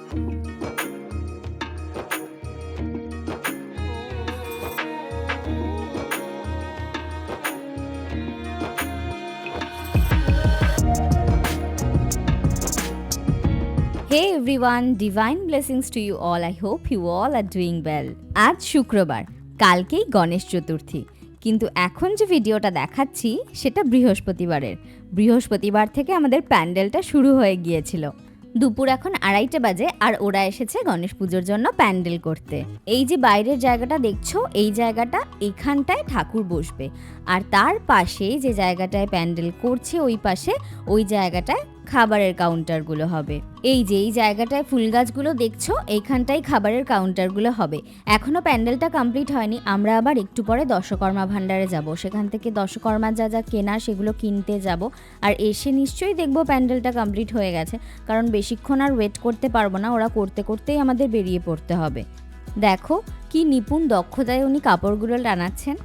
Hey everyone, divine blessings to you all. I hope you all are doing well. আজ শুক্রবার, কালকেই গণেশ চতুর্থী। কিন্তু এখন যে ভিডিওটা দেখাচ্ছি সেটা বৃহস্পতিবার থেকে আমাদের প্যান্ডেলটা শুরু হয়ে গিয়েছিল। দুপুর এখন 2:30 বাজে আর ওরা এসেছে গণেশ পুজোর জন্য প্যান্ডেল করতে। এই যে বাইরের জায়গাটা দেখছো, এই জায়গাটা এখানটায় ঠাকুর বসবে, আর তার পাশে যে জায়গাটায় প্যান্ডেল করছে ওই পাশে ওই জায়গাটায় খাবারের কাউন্টারগুলো হবে। এই যে এই জায়গাটায় ফুল গাছগুলো দেখছো, এইখানটাই খাবারের কাউন্টারগুলো হবে। এখনো প্যান্ডেলটা কমপ্লিট হয়নি, আমরা আবার একটু পরে দশকর্মা ভাণ্ডারে যাব, সেখান থেকে দশকর্মার যা যা কেনা সেগুলো কিনতে যাব, আর এসে নিশ্চয়ই দেখবো প্যান্ডেলটা কমপ্লিট হয়ে গেছে, কারণ বেশিক্ষণ আর ওয়েট করতে পারবো না, ওরা করতে করতেই আমাদের বেরিয়ে পড়তে হবে। দেখো কি নিপুণ দক্ষতায় উনি কাপড়গুলো টানাচ্ছেন,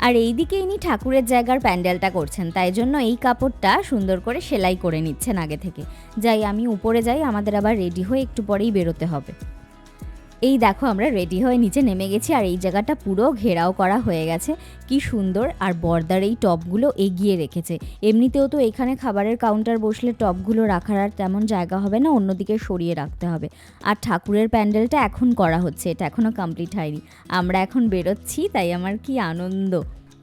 আর এইদিকে ইনি ঠাকুরের জায়গার প্যান্ডেলটা করছেন, তাই জন্য এই কাপড়টা সুন্দর করে সেলাই করে নিচ্ছেন আগে থেকে। যাই আমি উপরে যাই, আমাদের আবার রেডি হয়ে একটু পরেই বেরোতে হবে। এই দেখো আমরা রেডি হয়ে নিচে নেমে গেছি, আর এই জায়গাটা পুরো ঘেরাও করা হয়ে গেছে, কি সুন্দর। আর বর্দার এই টপগুলো এগিয়ে রেখেছে। এমনিতেও তো এখানে খাবারের কাউন্টার বসলে টপগুলো রাখার আর তেমন জায়গা হবে না, অন্যদিকে সরিয়ে রাখতে হবে। আর ঠাকুরের প্যান্ডেলটা এখন করা হচ্ছে, এটা এখনও কমপ্লিট হয়নি। আমরা এখন বেরোচ্ছি, তাই আমার কি আনন্দ।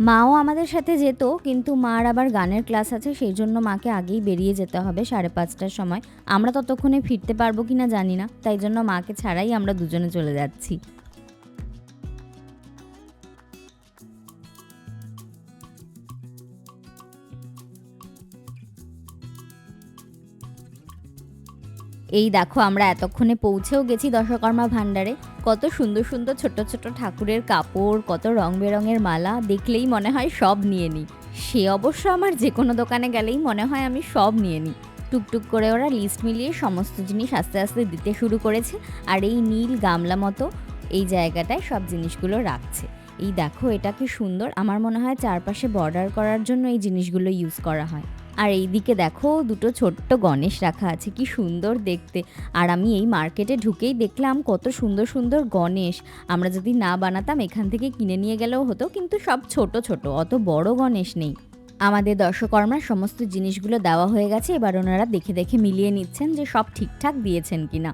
মাও আমাদের সাথে যেত, কিন্তু মার আবার গানের ক্লাস আছে, সেই জন্য মাকে আগেই বেরিয়ে যেতে হবে 5:30টার সময়। আমরা ততক্ষণে ফিরতে পারবো কিনা জানি না, তাই জন্য মাকে ছাড়াই আমরা দুজনে চলে যাচ্ছি। এই দেখো আমরা এতক্ষণে পৌঁছেও গেছি দশকর্মা ভাণ্ডারে। কত সুন্দর সুন্দর ছোট ছোট ঠাকুরের কাপড়, কত রং বেরঙের মালা, দেখলেই মনে হয় সব নিয়ে নিই। সে অবশ্য আমার যে কোনো দোকানে গেলেই মনে হয় আমি সব নিয়ে নিই। টুকটুক করে ওরা লিস্ট মিলিয়ে সমস্ত জিনিস আস্তে আস্তে দিতে শুরু করেছে, আর এই নীল গামলা মতো এই জায়গাটায় সব জিনিসগুলো রাখছে। এই দেখো এটা কি সুন্দর, আমার মনে হয় চারপাশে বর্ডার করার জন্য এই জিনিসগুলো ইউজ করা হয়। আর এইদিকে দেখো দুটো ছোট্ট গণেশ রাখা আছে, কি সুন্দর দেখতে। আর আমি এই মার্কেটে ঢুকেই দেখলাম কত সুন্দর সুন্দর গণেশ। আমরা যদি না বানাতাম এখান থেকে কিনে নিয়ে গেলেও হতো, কিন্তু সব ছোট ছোট, অত বড় গণেশ নেই। আমাদের দর্শকর্মার সমস্ত জিনিসগুলো দেওয়া হয়ে গেছে, এবার ওনারা দেখে দেখে মিলিয়ে নিচ্ছেন যে সব ঠিকঠাক দিয়েছেন কিনা।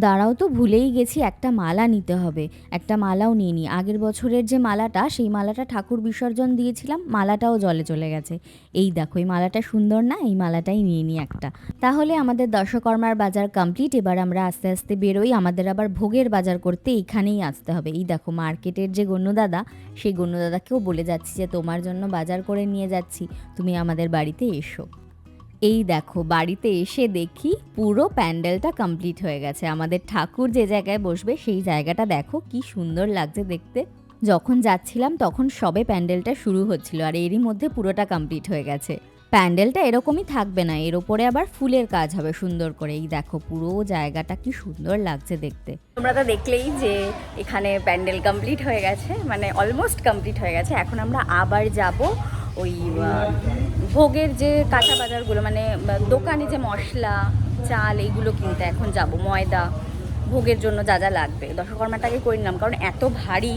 দাঁড়াও তো, ভুলেই গেছি, একটা মালা নিতে হবে। একটা মালাও নিয়ে নিই। আগের বছরের যে মালাটা, সেই মালাটা ঠাকুর বিসর্জন দিয়েছিলাম, মালাটাও জলে চলে গেছে। এই দেখো এই মালাটা সুন্দর না, এই মালাটাই নিয়ে নিই একটা। তাহলে আমাদের দশকর্মার বাজার কমপ্লিট। এবার আমরা আস্তে আস্তে বেরোই, আমাদের আবার ভোগের বাজার করতে এইখানেই আসতে হবে। এই দেখো মার্কেটের যে গণ্যদাদা, সেই গণ্যদাদাকেও বলে যাচ্ছি যে তোমার জন্য বাজার করে নিয়ে যাচ্ছি, তুমি আমাদের বাড়িতে এসো। এই দেখো বাড়িতে এসে দেখি পুরো প্যান্ডেলটা কমপ্লিট হয়ে গেছে। আমাদের ঠাকুর যে জায়গায় বসবে সেই জায়গাটা দেখো কি সুন্দর লাগছে দেখতে। যখন যাচ্ছিলাম তখন সবে প্যান্ডেলটা শুরু হচ্ছিল, আর এরই মধ্যে পুরোটা কমপ্লিট হয়ে গেছে। প্যান্ডেলটা এরকমই থাকবে না, এর ওপরে আবার ফুলের কাজ হবে সুন্দর করে। এই দেখো পুরো জায়গাটা কি সুন্দর লাগছে দেখতে। তোমরা তো দেখলেই যে এখানে প্যান্ডেল কমপ্লিট হয়ে গেছে, মানে অলমোস্ট কমপ্লিট হয়ে গেছে। এখন আমরা আবার যাব ওই ভোগের যে কাঁচা বাজারগুলো, মানে দোকানে যে মশলা চাল এইগুলো কিনতে এখন যাব, ময়দা, ভোগের জন্য যা যা লাগবে। দশকর্মাটাকে করে নিলাম, কারণ এত ভারী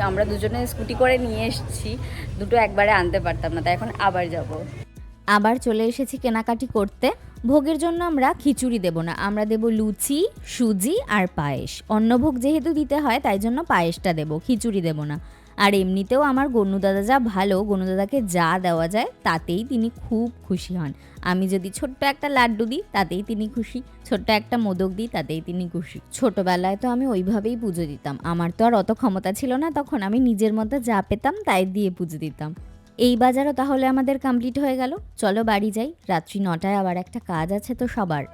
আমরা দুজনে স্কুটি করে নিয়ে এসেছি, দুটো একবারে আনতে পারতাম না, তাই এখন আবার যাব। আবার চলে এসেছি কেনাকাটি করতে। ভোগের জন্য আমরা খিচুড়ি দেব না, আমরা দেব লুচি, সুজি আর পায়েস। অন্নভোগ যেহেতু দিতে হয় তাই জন্য পায়েসটা দেব, খিচুড়ি দেব না। আর এমনিতেও আমার গণ্যদাদা যা ভালো, গণ্যদাদাকে যা দেওয়া যায় তাতেই তিনি খুব খুশি হন। আমি যদি ছোট্ট একটা লাড্ডু দিই তাতেই তিনি খুশি, ছোট্ট একটা মোদক দিই তাতেই তিনি খুশি। ছোটবেলায় তো আমি ওইভাবেই পুজো দিতাম, আমার তো আর অত ক্ষমতা ছিল না তখন, আমি নিজের মতো যা পেতাম তাই দিয়ে পুজো দিতাম। এই বাজারও তাহলে আমাদের কমপ্লিট হয়ে গেল, চলো বাড়ি যাই। রাত্রি 9টায় আবার একটা কাজ আছে তো সবার।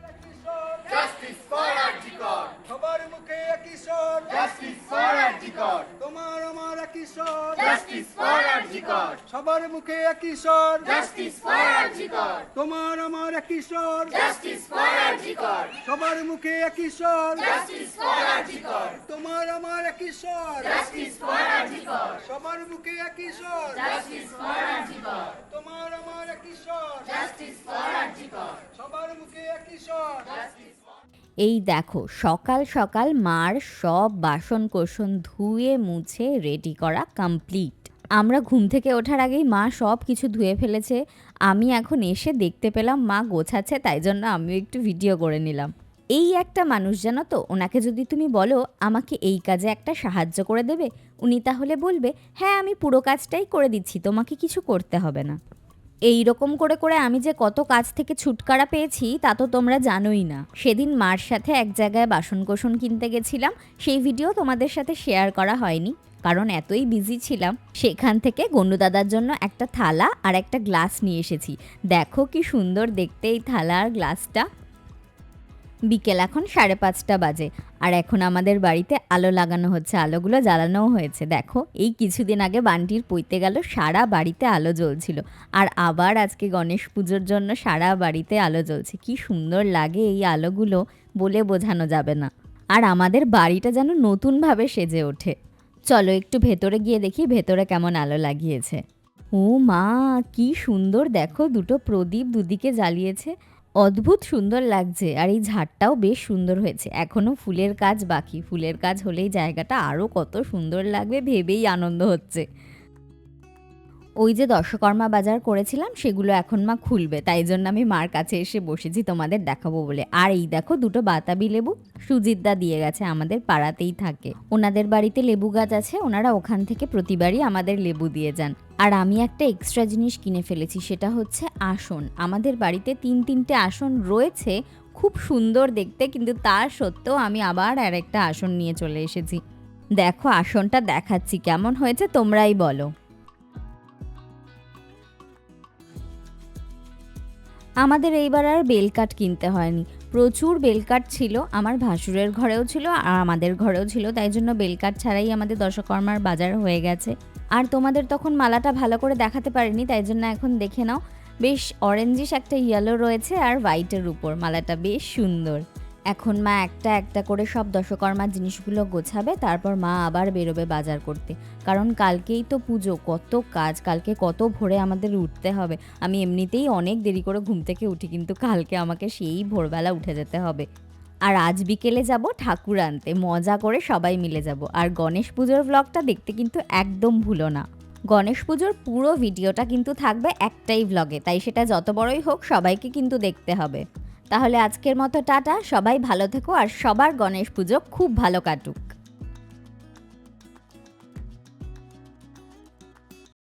সবার মুখে একই স্বর, জাস্টিস ফর আরজিকর। তোমার আমার একই স্বর, জাস্টিস ফর আরজিকর। সবার মুখে একই স্বর, জাস্টিস ফর আরজিকর। তোমার আমার একই স্বর, জাস্টিস ফর আরজিকর। সবার মুখে একই স্বর, জাস্টিস ফর আরজিকর। তোমার আমার একই স্বর, জাস্টিস ফর আরজিকর। সবার মুখে একই স্বর, জাস্টিস ফর আরজিকর। তোমার আমার একই স্বর, জাস্টিস ফর আরজিকর। সবার মুখে একই স্বর, জাস্টিস। এই দেখো সকাল সকাল মার সব বাসন কোসন ধুয়ে মুছে রেডি করা কমপ্লিট। আমরা ঘুম থেকে ওঠার আগেই মা সব কিছু ধুয়ে ফেলেছে। আমি এখন এসে দেখতে পেলাম মা গোছাচ্ছে, তাই জন্য আমিও একটু ভিডিও করে নিলাম। এই একটা মানুষ জানো তো, ওনাকে যদি তুমি বলো আমাকে এই কাজে একটা সাহায্য করে দেবে, উনি তাহলে বলবে হ্যাঁ আমি পুরো কাজটাই করে দিচ্ছি, তোমাকে কিছু করতে হবে না। এই রকম করে করে আমি যে কত কাজ থেকে ছুটকারা পেয়েছি তা তো তোমরা জানোই না। সেদিন মার সাথে এক জায়গায় বাসনকোসন কিনতে গেছিলাম, সেই ভিডিও তোমাদের সাথে শেয়ার করা হয়নি কারণ এতই বিজি ছিলাম। সেখান থেকে গন্ডু দাদার জন্য একটা থালা আর একটা গ্লাস নিয়ে এসেছি। দেখো কি সুন্দর দেখতে এই থালা আর গ্লাসটা। বিকেল এখন 5:30 বাজে আর এখন আমাদের বাড়িতে আলো লাগানো হচ্ছে, আলোগুলো জ্বালানোও হয়েছে। দেখো এই কিছুদিন আগে বান্টির পৈতে গেল, সারা বাড়িতে আলো জ্বলছিল, আর আবার আজকে গণেশ পুজোর জন্য সারা বাড়িতে আলো জ্বলছে। কি সুন্দর লাগে এই আলোগুলো, বলে বোঝানো যাবে না। আর আমাদের বাড়িটা যেন নতুনভাবে সেজে ওঠে। চলো একটু ভেতরে গিয়ে দেখি ভেতরে কেমন আলো লাগিয়েছে। ও মা, কি সুন্দর দেখো, দুটো প্রদীপ দুদিকে জ্বালিয়েছে, অদ্ভুত সুন্দর লাগছে। আর এই ঝাড়টাও বেশ সুন্দর হয়েছে। এখনও ফুলের কাজ বাকি, ফুলের কাজ হলেই জায়গাটা আরও কত সুন্দর লাগবে ভেবেই আনন্দ হচ্ছে। ওই যে দশকর্মা বাজার করেছিলাম সেগুলো এখন মা খুলবে, তাই জন্য আমি মার কাছে এসে বসেছি তোমাদের দেখাবো বলে। আর এই দেখো দুটো বাতাবি লেবু সুজিতদা দিয়ে গেছে, আমাদের পাড়াতেই থাকে, ওনাদের বাড়িতে লেবু গাছ আছে, ওনারা ওখান থেকে প্রতিবারই আমাদের লেবু দিয়ে যান। আর আমি একটা এক্সট্রা জিনিস কিনে ফেলেছি, সেটা হচ্ছে আসন। আমাদের বাড়িতে 3-3টে আসন রয়েছে, খুব সুন্দর দেখতে, কিন্তু তার সত্ত্বেও আমি আবার আর একটা আসন নিয়ে চলে এসেছি। দেখো আসনটা দেখাচ্ছি কেমন হয়েছে তোমরাই বলো। আমাদের এইবার আর বেলকাঠ কিনতে হয়নি, প্রচুর বেলকাঠ ছিল, আমার ভাসুরের ঘরেও ছিল আর আমাদের ঘরেও ছিল, তাই জন্য বেলকাঠ ছাড়াই আমাদের দশকর্মার বাজার হয়ে গেছে। আর তোমাদের তখন মালাটা ভালো করে দেখাতে পারিনি, তাই জন্য এখন দেখে নাও, বেশ অরেঞ্জিশ একটা ইয়েলো রয়েছে আর হোয়াইটের উপর, মালাটা বেশ সুন্দর। এখন মা একটা একটা করে সব দশকর্মার জিনিসগুলো গোছাবে, তারপর মা আবার বেরোবে বাজার করতে, কারণ কালকেই তো পুজো, কত কাজ, কালকে কত ভোরে আমাদের উঠতে হবে। আমি এমনিতেই অনেক দেরি করে ঘুম থেকে উঠি, কিন্তু কালকে আমাকে সেই ভোরবেলা উঠে যেতে হবে। আর আজ বিকেলে যাব ঠাকুর আনতে, মজা করে সবাই মিলে যাব। আর গণেশ পুজোর ব্লগটা দেখতে কিন্তু একদম ভুলো না। গণেশ পুজোর পুরো ভিডিওটা কিন্তু থাকবে একটাই ব্লগে, তাই সেটা যত বড়ই হোক সবাইকে কিন্তু দেখতে হবে। তাহলে আজকের মতো টাটা, সবাই ভালো থেকো আর সবার গণেশ পুজো খুব ভালো কাটুক।